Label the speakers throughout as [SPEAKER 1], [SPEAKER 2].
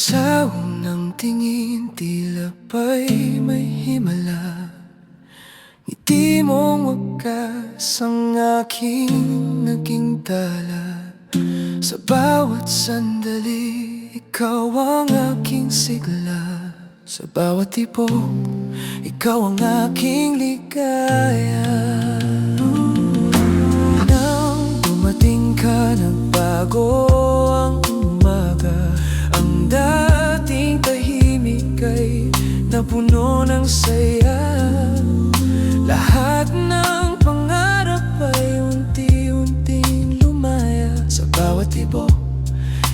[SPEAKER 1] Sa unang tingin, tila ba'y may himala. Ngiti mong wakas ang aking naging tala. Sa bawat sandali, ikaw ang aking sigla. Sa bawat tibok, ikaw ang aking ligaya. Nang dumating ka, nagbago ang umaga. Ang dating tahimik ay napuno ng saya. Lahat ng pangarap ay unti-unting lumaya. Sa bawat tibok,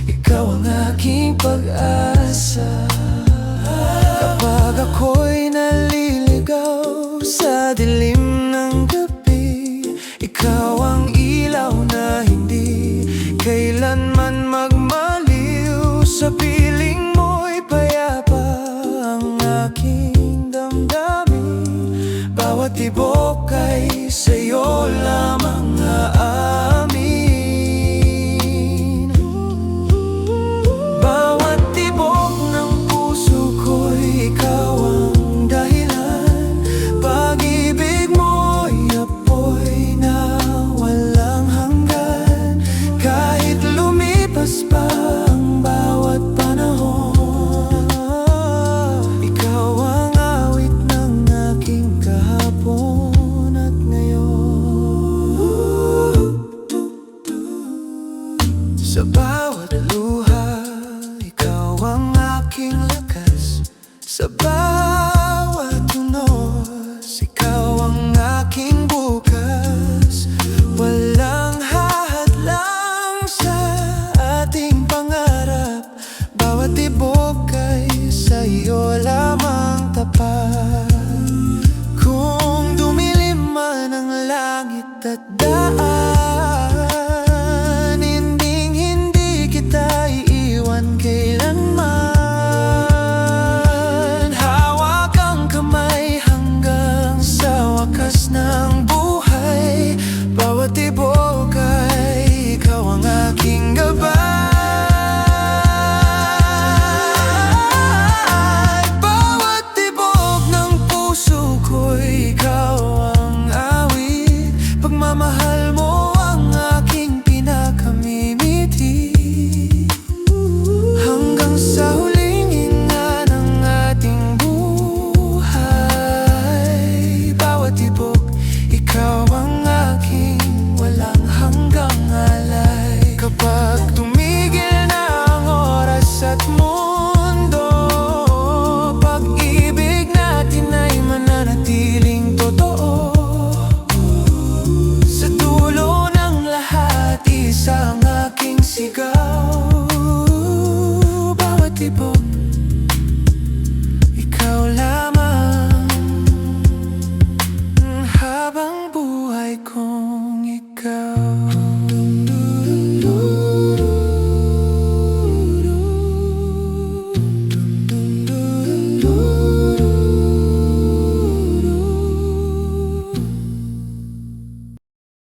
[SPEAKER 1] ikaw ang aking pag-asa. Kapag ako'y naliligaw sa dilim ng gabi, ikaw ang ilaw na hindi kailanman magmaliw. Sa piling mo'y payapa ang aking damdamin. Bawat tibok ay sa'yo lamang aamin. Bawat tibok ng puso ko'y ikaw ang dahilan. Pag-ibig mo'y apoy na walang hanggan. Kahit lumipas pa ang bawat panahon, ikaw ang awit ng aking kahapon at ngayon. Sa bawat luha, ikaw ang aking lakas. Sa bawat unos, ikaw ang aking bukas. Walang hahadlang sa ating pangarap. Bawat tibok ay sa'yo lamang tapat. Kung dumilim man ang langit at daan, hinding-hindi kita iiwan kailanman. Hawak ang kamay hanggang sa wakas ng buhay. Bawat tibok ay ikaw ang aking gabay. Bawat tibok ng puso ko'y ikaw ang awit. Pagmamahal mo ang aking pinakamimiti. Hanggang sa huling hinga ng ating buhay. Bawat tibok, ikaw ang aking walang hanggang alay. Kapag tumigil na ang oras at mo